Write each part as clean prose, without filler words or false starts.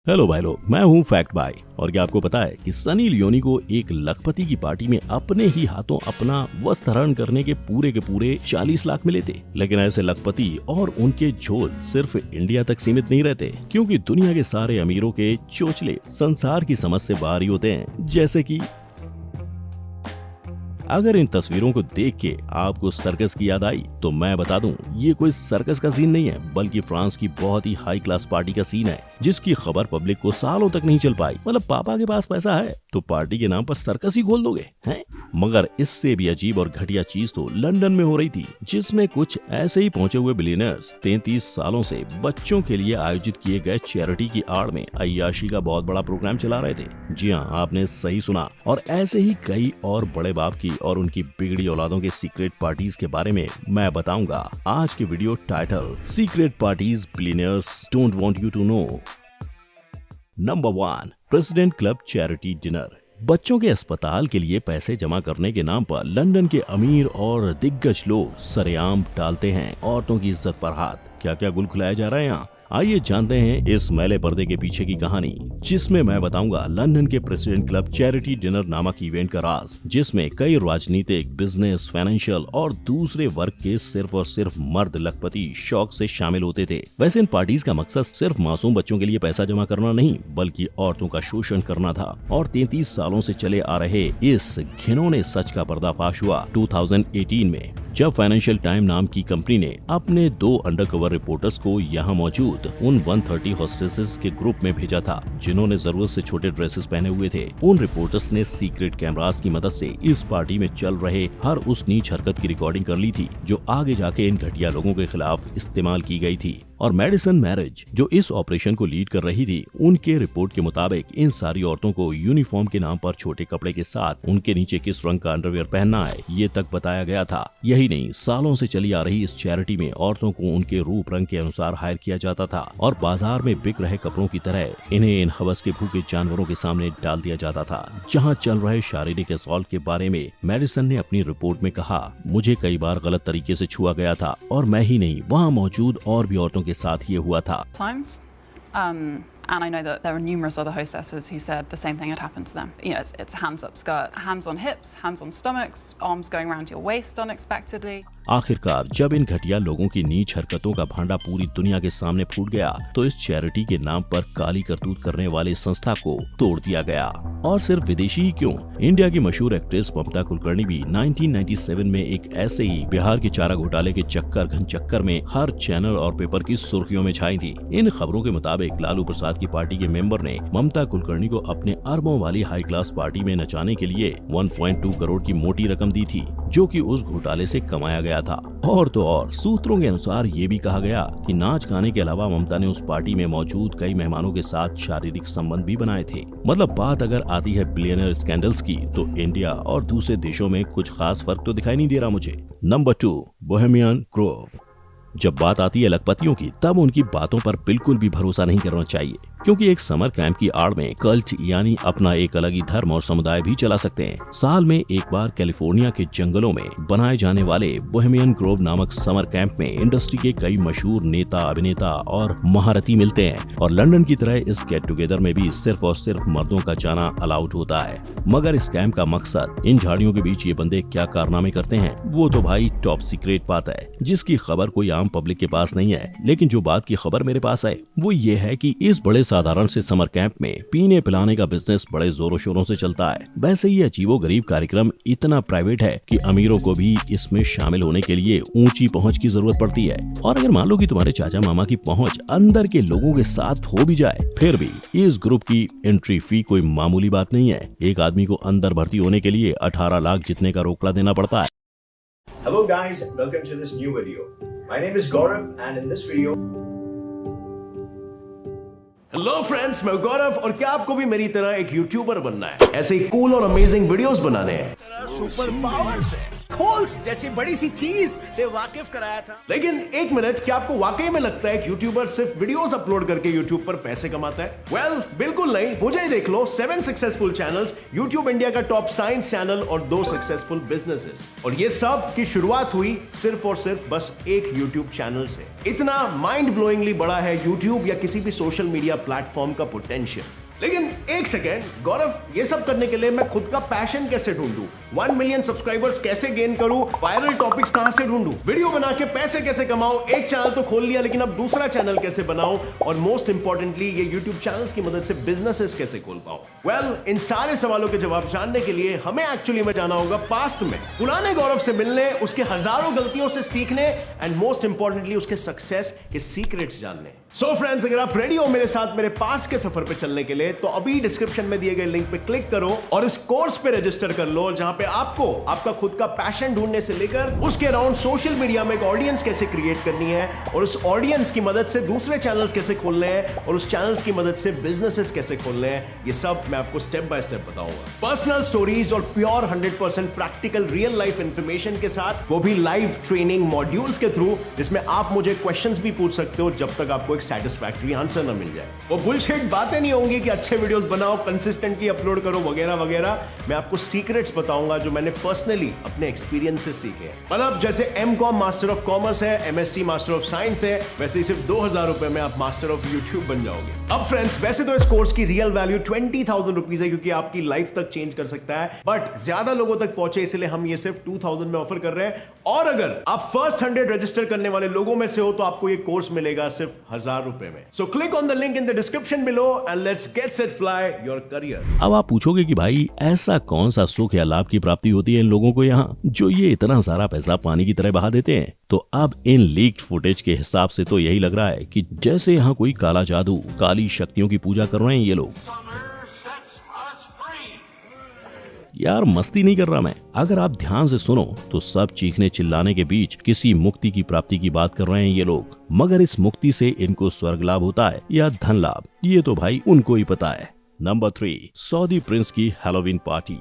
Hello भाई लोग, मैं हूँ फैक्ट भाई। और क्या आपको पता है कि सनी लियोनी को एक लखपति की पार्टी में अपने ही हाथों अपना वस्त्रहरण करने के पूरे 40 लाख मिले थे। लेकिन ऐसे लखपति और उनके झोल सिर्फ इंडिया तक सीमित नहीं रहते, क्योंकि दुनिया के सारे अमीरों के चोचले संसार की समझ से बाहर ही होते हैं। जैसे कि अगर इन तस्वीरों को देख के आपको सर्कस की याद आई तो मैं बता दूं, ये कोई सर्कस का सीन नहीं है, बल्कि फ्रांस की बहुत ही हाई क्लास पार्टी का सीन है, जिसकी खबर पब्लिक को सालों तक नहीं चल पाई। मतलब पापा के पास पैसा है तो पार्टी के नाम पर सर्कस ही खोल दोगे हैं? मगर इससे भी अजीब और घटिया चीज तो लंदन में हो रही थी, जिसमें कुछ ऐसे ही पहुंचे हुए बिलियनर्स 33 सालों से बच्चों के लिए आयोजित किए गए चैरिटी की आड़ में अय्याशी का बहुत बड़ा प्रोग्राम चला रहे थे। जी हाँ, आपने सही सुना। और ऐसे ही कई और बड़े बाप की और उनकी बिगड़ी औलादों के सीक्रेट पार्टीज के बारे में मैं बताऊंगा आज के video title secret parties billionaires don't want you to know. Number 1, president club charity dinner. बच्चों के अस्पताल के लिए पैसे जमा करने के नाम पर लंदन के अमीर और दिग्गज लोग सरेआम डालते हैं औरतों की इज्जत पर हाथ। क्या क्या गुल खुलाया जा रहा है यहाँ, आइए जानते हैं इस मैले पर्दे के पीछे की कहानी, जिसमें मैं बताऊंगा लंदन के प्रेसिडेंट क्लब चैरिटी डिनर नामक इवेंट का राज, जिसमें कई राजनीतिक, बिजनेस, फाइनेंशियल और दूसरे वर्ग के सिर्फ और सिर्फ मर्द लखपति शौक से शामिल होते थे। वैसे इन पार्टीज का मकसद सिर्फ मासूम बच्चों के लिए पैसा जमा करना नहीं, बल्कि औरतों का शोषण करना था। और 33 सालों से चले आ रहे इस घिनौने सच का पर्दाफाश हुआ 2018 में, जब फाइनेंशियल टाइम नाम की कंपनी ने अपने 2 अंडरकवर रिपोर्टर्स को यहाँ मौजूद उन 130 हॉस्टेसेस के ग्रुप में भेजा था, जिन्होंने जरूरत से छोटे ड्रेसेस पहने हुए थे। उन रिपोर्टर्स ने सीक्रेट कैमरास की मदद से इस पार्टी में चल रहे हर उस नीच हरकत की रिकॉर्डिंग कर ली थी, जो आगे जाके इन घटिया लोगों के खिलाफ इस्तेमाल की गई थी। और मेडिसन मैरिज, जो इस ऑपरेशन को लीड कर रही थी, उनके रिपोर्ट के मुताबिक इन सारी औरतों को यूनिफॉर्म के नाम पर छोटे कपड़े के साथ उनके नीचे किस रंग का अंडरवियर पहनना है ये तक बताया गया था। यही नहीं, सालों से चली आ रही इस चैरिटी में औरतों को उनके रूप रंग के अनुसार हायर किया जाता था और बाजार में बिक रहे कपड़ों की तरह इन्हें इन हवस के भूखे जानवरों के सामने डाल दिया जाता था। जहाँ चल रहे शारीरिक असॉल्ट के बारे में मेडिसन ने अपनी रिपोर्ट में कहा, मुझे कई बार गलत तरीके से छुआ गया था और मैं ही नहीं, वहाँ मौजूद और भी औरतों के साथ ये हुआ था। And I know that there are numerous other hostesses who said the same thing had happened to them. You know, it's hands up skirt, hands on hips, hands on stomachs, arms going around your waist unexpectedly. आखिरकार जब इन घटिया लोगों की नीच हरकतों का भांडा पूरी दुनिया के सामने फूट गया, तो इस चैरिटी के नाम पर काली करतूत करने वाली संस्था को तोड़ दिया गया। और सिर्फ विदेशी ही क्यों, इंडिया की मशहूर एक्ट्रेस ममता कुलकर्णी भी 1997 में एक ऐसे ही बिहार के चारा घोटाले के घन चक्कर में हर चैनल और पेपर की सुर्खियों में छाई थी। इन खबरों के मुताबिक लालू प्रसाद की पार्टी के मेंबर ने ममता कुलकर्णी को अपने अरबों वाली हाई क्लास पार्टी में नचाने के लिए 1.2 करोड़ की मोटी रकम दी थी, जो कि उस घोटाले से कमाया गया था। और तो और सूत्रों के अनुसार ये भी कहा गया कि नाच गाने के अलावा ममता ने उस पार्टी में मौजूद कई मेहमानों के साथ शारीरिक संबंध भी बनाए थे। मतलब बात अगर आती है बिलियनर स्कैंडल्स की, तो इंडिया और दूसरे देशों में कुछ खास फर्क तो दिखाई नहीं दे रहा मुझे। Number 2, Bohemian Grove. जब बात आती है लखपतियों की, तब उनकी बातों पर बिल्कुल भी भरोसा नहीं करना चाहिए, क्योंकि एक समर कैंप की आड़ में कल्ट यानी अपना एक अलग ही धर्म और समुदाय भी चला सकते हैं। साल में एक बार कैलिफोर्निया के जंगलों में बनाए जाने वाले बोहेमियन ग्रोव नामक समर कैंप में इंडस्ट्री के कई मशहूर नेता, अभिनेता और महारथी मिलते हैं। और लंदन की तरह इस गेट टुगेदर में भी सिर्फ और सिर्फ मर्दों का जाना अलाउड होता है। मगर इस कैंप का मकसद, इन झाड़ियों के बीच ये बंदे क्या कारनामे करते हैं, वो तो भाई टॉप सीक्रेट बात है, जिसकी खबर कोई आम पब्लिक के पास नहीं है। लेकिन जो बात की खबर मेरे पास है वो ये है कि इस बड़े साधारण से समर कैंप में पीने पिलाने का बिजनेस बड़े जोरों शोरों से चलता है। वैसे ये अजीबो गरीब कार्यक्रम इतना प्राइवेट है कि अमीरों को भी इसमें शामिल होने के लिए ऊंची पहुंच की जरूरत पड़ती है। और अगर मान लो कि तुम्हारे चाचा मामा की पहुंच अंदर के लोगों के साथ हो भी जाए, फिर भी इस ग्रुप की एंट्री फी कोई मामूली बात नहीं है। एक आदमी को अंदर भर्ती होने के लिए 18 लाख जितने का रोकड़ा देना पड़ता है। Hello guys, welcome to this new video. My name is Gaurav and in this video hello friends, मैं गौरव। और क्या आपको भी मेरी तरह एक यूट्यूबर बनना है, ऐसे ही कूल और अमेजिंग वीडियोस बनाने हैं सुपर पावर्स है? होल्स जैसी बड़ी सी चीज से वाकिफ कराया था। लेकिन एक मिनट, क्या आपको वाकई में लगता है कि यूट्यूबर सिर्फ वीडियोस अपलोड करके यूट्यूब पर पैसे कमाता है? वेल, बिल्कुल नहीं। मुझे ही देख लो, 7 सक्सेसफुल चैनल्स, यूट्यूब इंडिया का टॉप साइंस चैनल और 2 सक्सेसफुल बिजनेसेस, और ये सब की शुरुआत हुई सिर्फ और सिर्फ बस एक यूट्यूब चैनल से। इतना माइंड ब्लोइंगली बड़ा है यूट्यूब या किसी भी सोशल मीडिया प्लेटफॉर्म का पोटेंशियल। लेकिन एक सेकेंड गौरव, ये सब करने के लिए मैं खुद का पैशन कैसे ढूंढूं? 1 मिलियन सब्सक्राइबर्स कैसे गेन करूं? वायरल टॉपिक्स कहां से ढूंढूं? वीडियो बना के पैसे कैसे कमाऊं? एक चैनल तो खोल लिया, लेकिन अब दूसरा चैनल कैसे बनाऊं? और मोस्ट इंपॉर्टेंटली, ये यूट्यूब चैनल्स की मदद से बिजनेसेस कैसे खोल पाऊं? वेल, इन सारे सवालों के जवाब जानने के लिए हमें एक्चुअली में जाना होगा पास्ट में, पुराने गौरव से मिलने, उसके हजारों गलतियों से सीखने, एंड मोस्ट इंपॉर्टेंटली उसके सक्सेस के सीक्रेट्स जानने। सो फ्रेंड्स, अगर आप रेडी हो मेरे साथ मेरे पास्ट के सफर पे चलने के लिए, तो अभी डिस्क्रिप्शन में दिए गए लिंक पे क्लिक करो और इस कोर्स पे रजिस्टर कर लो, जहां पे आपको आपका खुद का पैशन ढूंढने से लेकर उसके अराउंड सोशल मीडिया में एक ऑडियंस कैसे क्रिएट करनी है, और उस ऑडियंस की मदद से दूसरे चैनल्स कैसे खोलने हैं, और उस चैनल्स की मदद से बिजनेसेस कैसे खोलने हैं, ये सब मैं आपको स्टेप बाय स्टेप बताऊंगा। पर्सनल स्टोरीज और pure 100% practical real life information के साथ, वो भी लाइव ट्रेनिंग मॉड्यूल्स के थ्रू, जिसमें आप मुझे क्वेश्चंस भी पूछ सकते हो जब तक आपको एक सैटिस्फैक्टरी आंसर ना मिल जाए। वो बुलशिट बातें नहीं होंगी कि अच्छे वीडियोस बनाओ, कंसिस्टेंटली अपलोड करो वगैरह वगैरह। मैं आपको सीक्रेट्स बताऊंगा जो मैंने पर्सनली अपने एक्सपीरियंस से सीखे हैं। मतलब जैसे M.Com मास्टर ऑफ कॉमर्स है, MSc मास्टर ऑफ साइंस है, वैसे ही सिर्फ 2000 रुपए में आप मास्टर ऑफ यूट्यूब बन जाओगे। अब फ्रेंड्स, वैसे तो इस कोर्स की रियल वैल्यू 20,000 रुपीज है, क्योंकि आपकी लाइफ तक चेंज कर सकता है, बट ज्यादा लोगों तक पहुंचे इसलिए हम ये सिर्फ 2000 में ऑफर कर रहे हैं। और अगर आप फर्स्ट 100 रजिस्टर करने वाले लोगों में से हो, तो आपको ये कोर्स मिलेगा सिर्फ 1000 रुपए में। So click on the link in the description below and let's get set fly your career. अब आप पूछोगे कि भाई ऐसा कौन सा सुख या लाभ की प्राप्ति होती है इन लोगों को यहाँ, जो ये इतना सारा पैसा पानी की तरह बहा देते हैं? तो अब इन लीक्ड फुटेज के हिसाब से तो यही लग रहा है कि जैसे यहाँ कोई काला जादू, काली शक्तियों की पूजा कर रहे हैं ये लोग। यार मस्ती नहीं कर रहा मैं, अगर आप ध्यान से सुनो तो सब चीखने चिल्लाने के बीच किसी मुक्ति की प्राप्ति की बात कर रहे हैं ये लोग। मगर इस मुक्ति से इनको स्वर्ग लाभ होता है या धन लाभ, ये तो भाई उनको ही पता है। नंबर 3, सऊदी प्रिंस की हैलोवीन पार्टी।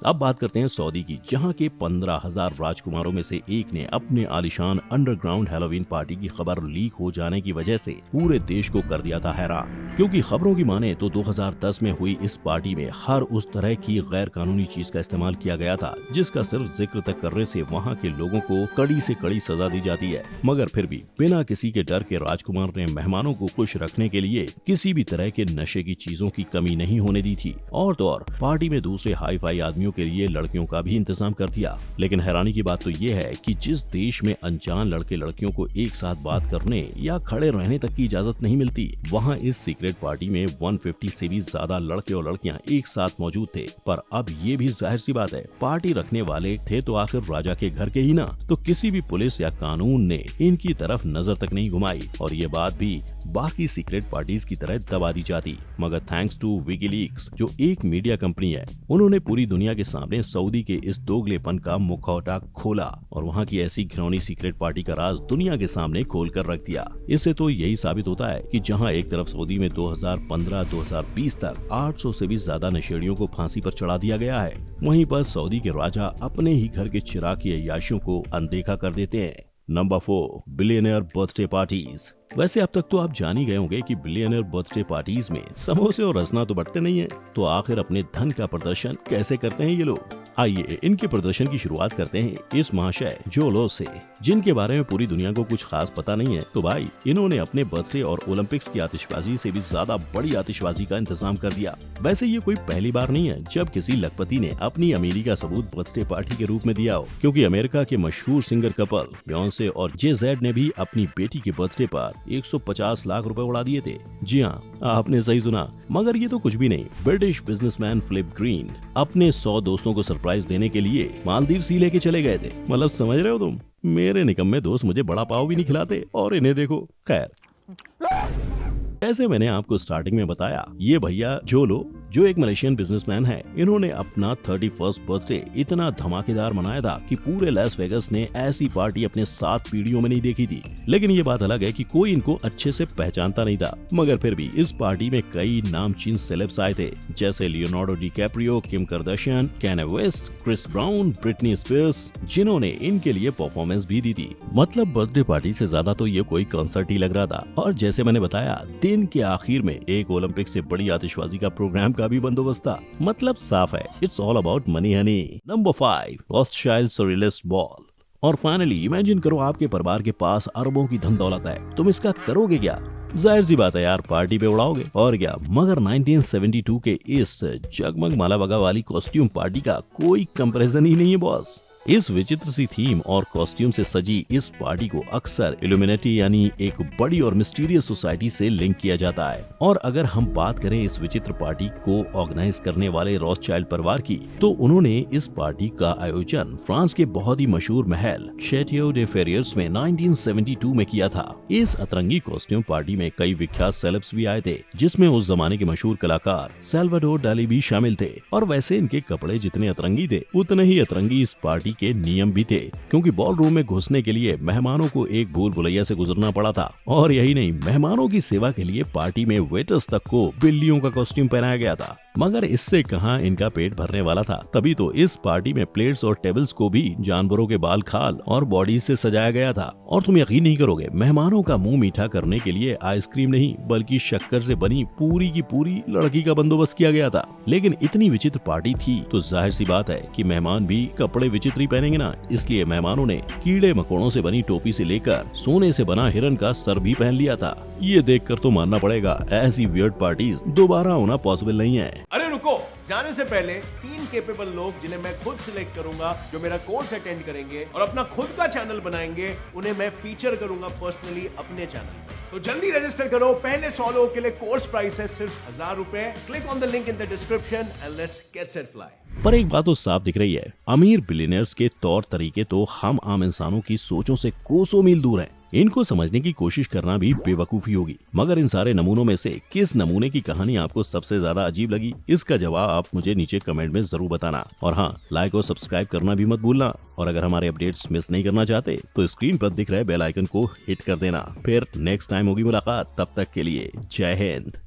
अब बात करते हैं सऊदी की, जहां के 15,000 राजकुमारों में से एक ने अपने आलिशान अंडरग्राउंड हैलोवीन पार्टी की खबर लीक हो जाने की वजह से पूरे देश को कर दिया था हैरान। क्योंकि खबरों की माने तो 2010 में हुई इस पार्टी में हर उस तरह की गैर कानूनी चीज का इस्तेमाल किया गया था, जिसका सिर्फ जिक्र तक करने से वहाँ के लोगों को कड़ी से कड़ी सजा दी जाती है। मगर फिर भी बिना किसी के डर के राजकुमार ने मेहमानों को खुश रखने के लिए किसी भी तरह के नशे की चीजों की कमी नहीं होने दी थी। और तो और पार्टी में दूसरे हाई फाई आदमियों के लिए लड़कियों का भी इंतजाम कर दिया। लेकिन हैरानी की बात तो ये है कि जिस देश में अनजान लड़के लड़कियों को एक साथ बात करने या खड़े रहने तक की इजाजत नहीं मिलती, वहाँ इस सीक्रेट पार्टी में 150 से भी ज्यादा लड़के और लड़कियां एक साथ मौजूद थे। पर अब ये भी जाहिर सी बात है, पार्टी रखने वाले थे तो आखिर राजा के घर के ही ना, तो किसी भी पुलिस या कानून ने इनकी तरफ नजर तक नहीं घुमाई और ये बात भी बाकी सीक्रेट पार्टीज की तरह दबा दी जाती। मगर थैंक्स टू विकीलीक्स, जो एक मीडिया कंपनी है, उन्होंने पूरी दुनिया के सामने सऊदी के इस दोगलेपन का मुखौटा खोला और वहाँ की ऐसी घिनौनी सीक्रेट पार्टी का राज दुनिया के सामने खोल कर रख दिया। इससे तो यही साबित होता है कि जहाँ एक तरफ सऊदी में 2015-2020 तक 800 से भी ज्यादा नशेड़ियों को फांसी पर चढ़ा दिया गया है, वहीं पर सऊदी के राजा अपने ही घर के चिरागी अय्याशियों को अनदेखा कर देते हैं। Number 4, billionaire birthday parties. वैसे अब तक तो आप जान ही गए होंगे कि बिलियनियर बर्थडे पार्टीज में समोसे और रसना तो बटते नहीं है, तो आखिर अपने धन का प्रदर्शन कैसे करते हैं ये लोग? आइए इनके प्रदर्शन की शुरुआत करते हैं इस महाशय जोलो से, जिनके बारे में पूरी दुनिया को कुछ खास पता नहीं है। तो भाई इन्होंने अपने बर्थडे और ओलंपिक्स की आतिशबाजी से भी ज्यादा बड़ी आतिशबाजी का इंतजाम कर दिया। वैसे ये कोई पहली बार नहीं है जब किसी लखपति ने अपनी अमीरी का सबूत बर्थडे पार्टी के रूप में दिया हो, क्योंकि अमेरिका के मशहूर सिंगर कपल बियोंसे और JZ ने भी अपनी बेटी के बर्थडे पर 150 लाख रुपए उड़ा दिए थे। जी हाँ, आपने सही सुना। मगर ये तो कुछ भी नहीं, ब्रिटिश बिजनेसमैन फिलिप ग्रीन अपने 100 दोस्तों को सरप्राइज देने के लिए मालदीव सी लेके चले गए थे। मतलब समझ रहे हो तुम, मेरे निकम्मे दोस्त मुझे बड़ा पाव भी नहीं खिलाते और इन्हें देखो। खैर, जैसे मैंने आपको स्टार्टिंग में बताया, ये भैया जोलो जो एक मलेशियन बिजनेसमैन है। इन्होंने अपना 31st बर्थडे इतना धमाकेदार मनाया था कि पूरे लास वेगास ने ऐसी पार्टी अपने 7 पीढ़ियों में नहीं देखी थी। लेकिन ये बात अलग है कि कोई इनको अच्छे से पहचानता नहीं था, मगर फिर भी इस पार्टी में कई नामचीन सेलेब्स आए थे, जैसे Leonardo DiCaprio, Kim Kardashian, Kanye West, Chris Brown, Britney Spears, जिन्होंने इनके लिए परफॉर्मेंस भी दी थी। मतलब बर्थडे पार्टी से ज्यादा तो ये कोई कॉन्सर्ट ही लग रहा था। और जैसे मैंने बताया, दिन के आखिर में एक ओलंपिक से बड़ी आतिशबाजी का प्रोग्राम का भी बंदोबस्त था। मतलब साफ है, it's all about money honey. Number 5, Rothschild surrealist ball. और फाइनली इमेजिन करो आपके परिवार के पास अरबों की धन दौलत है, तुम इसका करोगे क्या? जाहिर सी बात है यार, पार्टी पे उड़ाओगे और क्या। मगर 1972 के इस जगमग माला वगा वाली कॉस्ट्यूम पार्टी का कोई कंपैरिजन ही नहीं है बॉस। इस विचित्र सी थीम और कॉस्ट्यूम से सजी इस पार्टी को अक्सर इल्यूमिनेटी यानी एक बड़ी और मिस्टीरियस सोसाइटी से लिंक किया जाता है। और अगर हम बात करें इस विचित्र पार्टी को ऑर्गेनाइज करने वाले रॉथस्चाइल्ड परिवार की, तो उन्होंने इस पार्टी का आयोजन फ्रांस के बहुत ही मशहूर महल चैटियो दे फेरियर्स में 1972 में किया था। इस अतरंगी कॉस्ट्यूम पार्टी में कई विख्यात सेलेब्स भी आए थे, जिसमें उस जमाने के मशहूर कलाकार सैल्वाडोर डाली भी शामिल थे। और वैसे इनके कपड़े जितने अतरंगी थे, उतने ही अतरंगी इस पार्टी के नियम भी थे, क्योंकि बॉल रूम में घुसने के लिए मेहमानों को एक भूल भुलैया से गुजरना पड़ा था। और यही नहीं, मेहमानों की सेवा के लिए पार्टी में वेटर्स तक को बिल्लियों का कॉस्ट्यूम पहनाया गया था। मगर इससे कहां इनका पेट भरने वाला था, तभी तो इस पार्टी में प्लेट्स और टेबल्स को भी जानवरों के बाल, खाल और बॉडी से सजाया गया था। और तुम यकीन नहीं करोगे, मेहमानों का मुंह मीठा करने के लिए आइसक्रीम नहीं बल्कि शक्कर से बनी पूरी की पूरी लड़की का बंदोबस्त किया गया था। लेकिन इतनी विचित्र पार्टी थी तो जाहिर सी बात है कि मेहमान भी कपड़े विचित्र ही पहनेंगे ना। इसलिए मेहमानों ने कीड़े मकोड़ों से बनी टोपी से लेकर सोने से बना हिरन का सर भी पहन लिया था। ये देखकर तो मानना पड़ेगा, ऐसी वियर्ड पार्टीज दोबारा होना पॉसिबल नहीं है। अरे रुको, जाने से पहले 3 केपेबल लोग जिन्हें मैं खुद सिलेक्ट करूंगा, जो मेरा कोर्स अटेंड करेंगे और अपना खुद का चैनल बनाएंगे, उन्हें मैं फीचर करूंगा पर्सनली अपने चैनल पर। तो जल्दी रजिस्टर करो। पहले 100 लोगों के लिए कोर्स प्राइस है सिर्फ 1000 रुपए। Click on the link in the description and let's get set fly. पर एक बात तो साफ दिख रही है, अमीर बिलियनर्स के तौर तरीके तो हम आम इंसानों की सोचों से कोसों मील दूर हैं। इनको समझने की कोशिश करना भी बेवकूफी होगी। मगर इन सारे नमूनों में से किस नमूने की कहानी आपको सबसे ज्यादा अजीब लगी, इसका जवाब आप मुझे नीचे कमेंट में जरूर बताना। और हाँ, लाइक और सब्सक्राइब करना भी मत भूलना। और अगर हमारे अपडेट्स मिस नहीं करना चाहते तो स्क्रीन पर दिख रहे बेल आइकन को हिट कर देना। फिर नेक्स्ट टाइम होगी मुलाकात, तब तक के लिए जय हिंद।